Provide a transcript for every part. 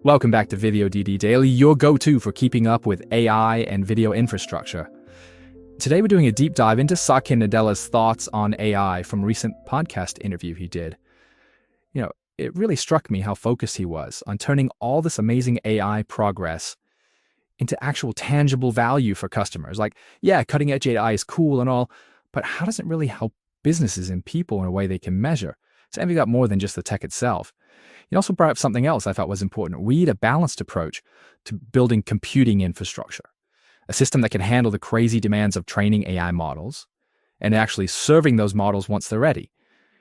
Welcome back to VideoDB Daily, your go-to for keeping up with AI and video infrastructure. Today we're doing a deep dive into Satya Nadella's thoughts on AI from a recent podcast interview he did. It really struck me how focused he was on turning all this amazing AI progress into actual tangible value for customers. Cutting-edge AI is cool and all, but how does it really help businesses and people in a way they can measure? So we got more than just the tech itself. He also brought up something else I thought was important. We need a balanced approach to building computing infrastructure, a system that can handle the crazy demands of training AI models and actually serving those models once they're ready.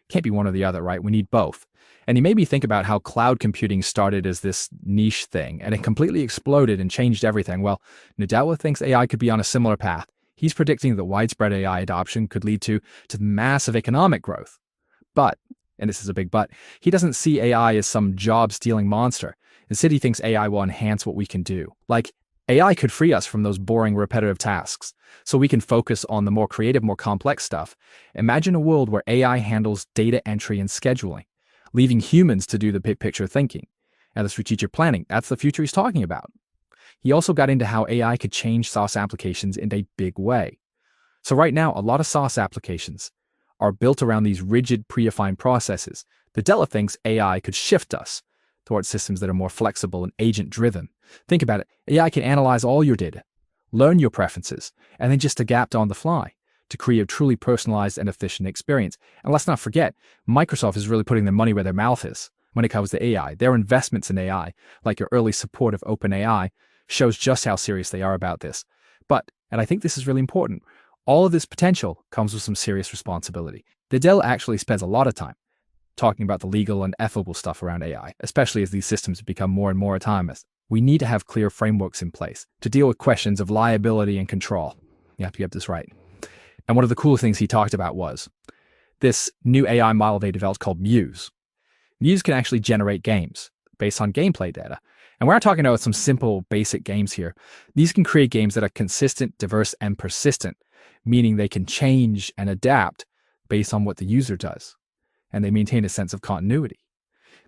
Can't be one or the other, right? We need both. And he made me think about how cloud computing started as this niche thing, and it completely exploded and changed everything. Well, Nadella thinks AI could be on a similar path. He's predicting that widespread AI adoption could lead to massive economic growth. But, and this is a big but, he doesn't see AI as some job-stealing monster. Instead, he thinks AI will enhance what we can do. AI could free us from those boring, repetitive tasks, so we can focus on the more creative, more complex stuff. Imagine a world where AI handles data entry and scheduling, leaving humans to do the big picture thinking and the strategic planning. That's the future he's talking about. He also got into how AI could change SaaS applications in a big way. So right now, a lot of SaaS applications are built around these rigid, predefined processes. Nadella thinks AI could shift us towards systems that are more flexible and agent-driven. Think about it. AI can analyze all your data, learn your preferences, and then just adapt on the fly to create a truly personalized and efficient experience. And let's not forget, Microsoft is really putting their money where their mouth is when it comes to AI. Their investments in AI, like your early support of OpenAI, shows just how serious they are about this. But, and I think this is really important, all of this potential comes with some serious responsibility. Nadella actually spends a lot of time talking about the legal and ethical stuff around AI, especially as these systems become more and more autonomous. We need to have clear frameworks in place to deal with questions of liability and control. You have to get this right. And one of the cool things he talked about was this new AI model they developed called Muse. Muse can actually generate games based on gameplay data. And we're not talking about some simple, basic games here. These can create games that are consistent, diverse, and persistent, meaning they can change and adapt based on what the user does, and they maintain a sense of continuity.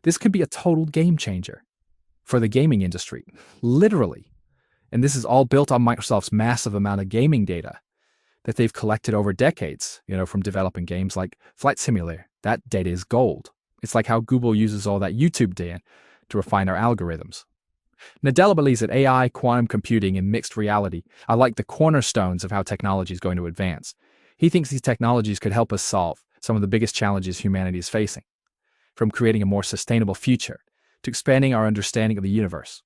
This could be a total game changer for the gaming industry, literally. And this is all built on Microsoft's massive amount of gaming data that they've collected over decades, from developing games like Flight Simulator. That data is gold. It's like how Google uses all that YouTube data to refine our algorithms. Nadella believes that AI, quantum computing, and mixed reality are like the cornerstones of how technology is going to advance. He thinks these technologies could help us solve some of the biggest challenges humanity is facing, from creating a more sustainable future to expanding our understanding of the universe.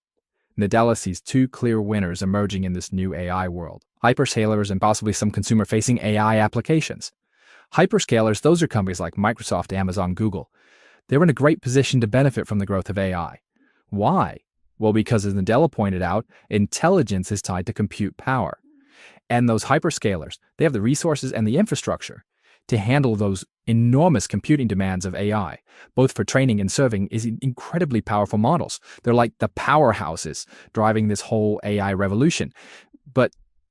Nadella sees two clear winners emerging in this new AI world: hyperscalers and possibly some consumer-facing AI applications. Hyperscalers, those are companies like Microsoft, Amazon, Google. They're in a great position to benefit from the growth of AI. Why? Well, because as Nadella pointed out, intelligence is tied to compute power. And those hyperscalers, they have the resources and the infrastructure to handle those enormous computing demands of AI, both for training and serving is incredibly powerful models. They're like the powerhouses driving this whole AI revolution.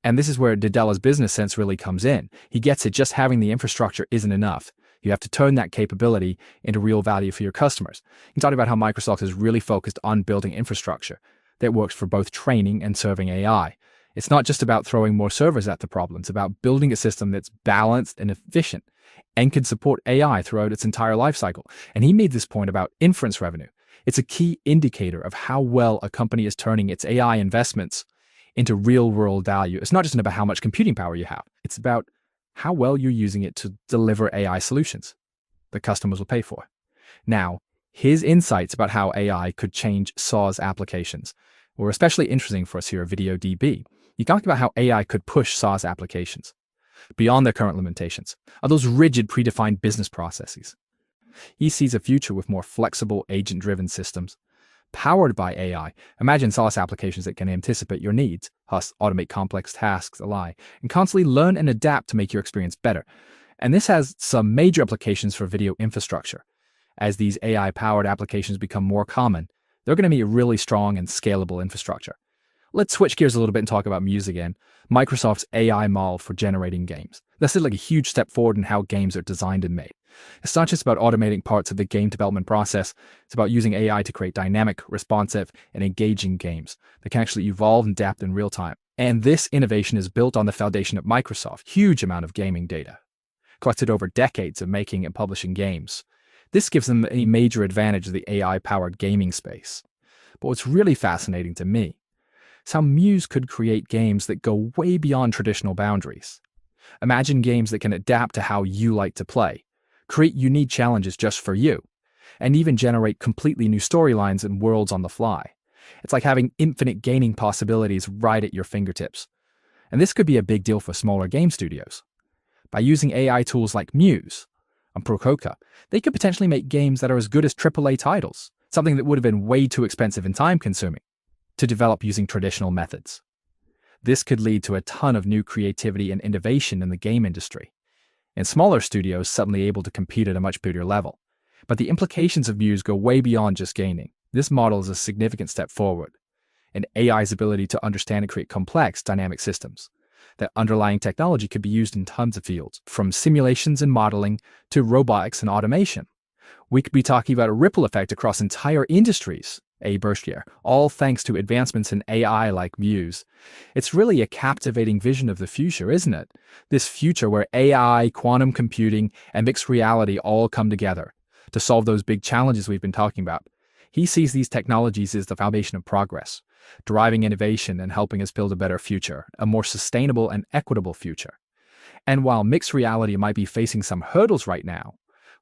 And this is where Nadella's business sense really comes in. He gets it, just having the infrastructure isn't enough. You have to turn that capability into real value for your customers. He talked about how Microsoft is really focused on building infrastructure that works for both training and serving AI. It's not just about throwing more servers at the problem. It's about building a system that's balanced and efficient and can support AI throughout its entire lifecycle. And he made this point about inference revenue. It's a key indicator of how well a company is turning its AI investments into real-world value. It's not just about how much computing power you have. It's about how well you're using it to deliver AI solutions that customers will pay for. Now, his insights about how AI could change SaaS applications were especially interesting for us here at VideoDB. He talked about how AI could push SaaS applications beyond their current limitations of those rigid, predefined business processes. He sees a future with more flexible, agent-driven systems powered by AI. Imagine SaaS applications that can anticipate your needs, thus automate complex tasks alike, and constantly learn and adapt to make your experience better. And this has some major implications for video infrastructure. As these AI-powered applications become more common, they're going to need a really strong and scalable infrastructure. Let's switch gears a little bit and talk about Muse again, Microsoft's AI model for generating games. This is like a huge step forward in how games are designed and made. It's not just about automating parts of the game development process, it's about using AI to create dynamic, responsive, and engaging games that can actually evolve and adapt in real time. And this innovation is built on the foundation of Microsoft's huge amount of gaming data, collected over decades of making and publishing games. This gives them a major advantage of the AI-powered gaming space. But what's really fascinating to me is how Muse could create games that go way beyond traditional boundaries. Imagine games that can adapt to how you like to play, create unique challenges just for you, and even generate completely new storylines and worlds on the fly. It's like having infinite gaming possibilities right at your fingertips. And this could be a big deal for smaller game studios. By using AI tools like Muse and Prococa, they could potentially make games that are as good as AAA titles, something that would have been way too expensive and time-consuming to develop using traditional methods. This could lead to a ton of new creativity and innovation in the game industry, and smaller studios suddenly able to compete at a much bigger level. But the implications of Muse go way beyond just gaming. This model is a significant step forward in AI's ability to understand and create complex dynamic systems. That underlying technology could be used in tons of fields, from simulations and modeling to robotics and automation. We could be talking about a ripple effect across entire industries, all thanks to advancements in AI like Muse. It's really a captivating vision of the future, isn't it? This future where AI, quantum computing, and mixed reality all come together to solve those big challenges we've been talking about. He sees these technologies as the foundation of progress, driving innovation and helping us build a better future, a more sustainable and equitable future. And while mixed reality might be facing some hurdles right now,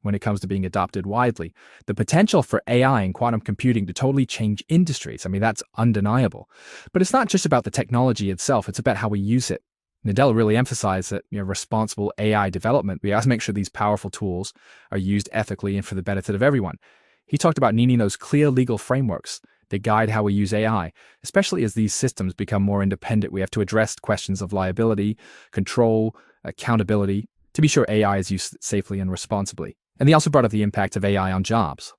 when it comes to being adopted widely, the potential for AI and quantum computing to totally change industries, that's undeniable. But it's not just about the technology itself, it's about how we use it. Nadella really emphasized that responsible AI development, we have to make sure these powerful tools are used ethically and for the benefit of everyone. He talked about needing those clear legal frameworks that guide how we use AI, especially as these systems become more independent. We have to address questions of liability, control, accountability, to be sure AI is used safely and responsibly. And he also brought up the impact of AI on jobs.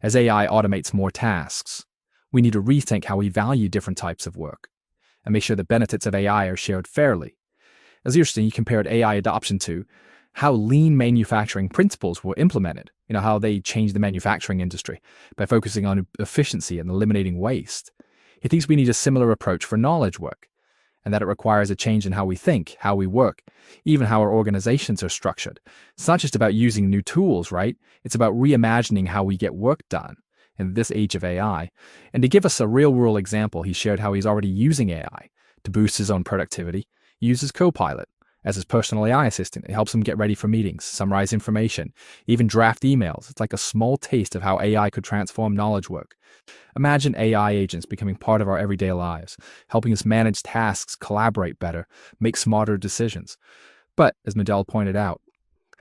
As AI automates more tasks, we need to rethink how we value different types of work and make sure the benefits of AI are shared fairly. As interesting, he compared AI adoption to how lean manufacturing principles were implemented, how they changed the manufacturing industry by focusing on efficiency and eliminating waste. He thinks we need a similar approach for knowledge work, and that it requires a change in how we think, how we work, even how our organizations are structured. It's not just about using new tools, right? It's about reimagining how we get work done in this age of AI. And to give us a real-world example, he shared how he's already using AI to boost his own productivity. He uses Copilot as his personal AI assistant. It helps him get ready for meetings, summarize information, even draft emails. It's like a small taste of how AI could transform knowledge work. Imagine AI agents becoming part of our everyday lives, helping us manage tasks, collaborate better, make smarter decisions. But, as Nadella pointed out,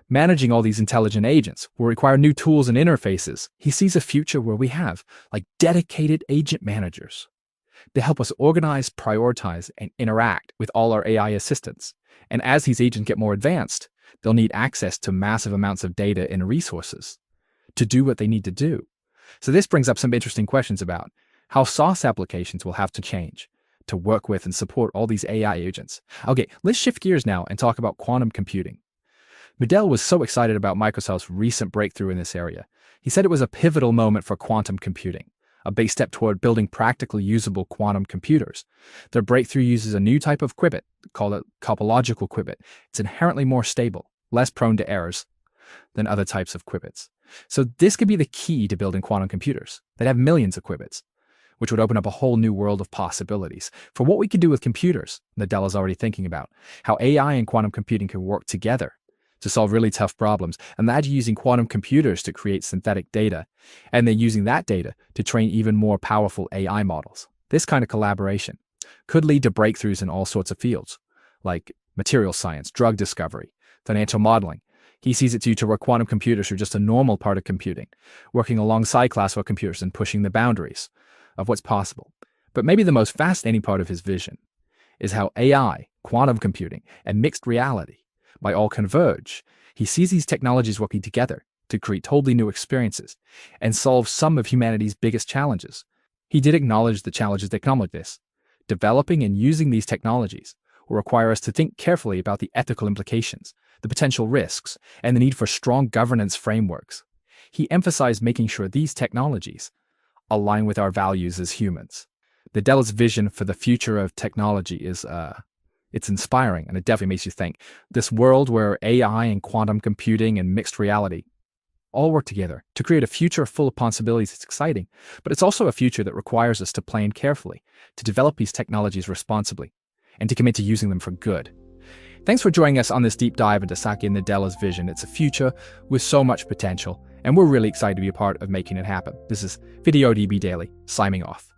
managing all these intelligent agents will require new tools and interfaces. He sees a future where we have, dedicated agent managers. They help us organize, prioritize, and interact with all our AI assistants. And as these agents get more advanced, they'll need access to massive amounts of data and resources to do what they need to do. So this brings up some interesting questions about how SaaS applications will have to change to work with and support all these AI agents. Okay, let's shift gears now and talk about quantum computing. Nadella was so excited about Microsoft's recent breakthrough in this area. He said it was a pivotal moment for quantum computing, a big step toward building practically usable quantum computers. Their breakthrough uses a new type of qubit, called a topological qubit. It's inherently more stable, less prone to errors than other types of qubits. So this could be the key to building quantum computers. They'd have millions of qubits, which would open up a whole new world of possibilities for what we could do with computers. Nadella's already thinking about how AI and quantum computing can work together to solve really tough problems. Imagine using quantum computers to create synthetic data, and then using that data to train even more powerful AI models. This kind of collaboration could lead to breakthroughs in all sorts of fields, like material science, drug discovery, financial modeling. He sees it due to where quantum computers are just a normal part of computing, working alongside classical computers and pushing the boundaries of what's possible. But maybe the most fascinating part of his vision is how AI, quantum computing, and mixed reality might all converge. He sees these technologies working together to create totally new experiences and solve some of humanity's biggest challenges. He did acknowledge the challenges that come with this, Developing and using these technologies will require us to think carefully about the ethical implications, the potential risks, and the need for strong governance frameworks. He emphasized making sure these technologies align with our values as humans. Nadella's vision for the future of technology is it's inspiring, and it definitely makes you think. This world where AI and quantum computing and mixed reality all work together to create a future full of possibilities. It's exciting, but it's also a future that requires us to plan carefully, to develop these technologies responsibly, and to commit to using them for good. Thanks for joining us on this deep dive into Satya Nadella's vision. It's a future with so much potential, and we're really excited to be a part of making it happen. This is VideoDB Daily, signing off.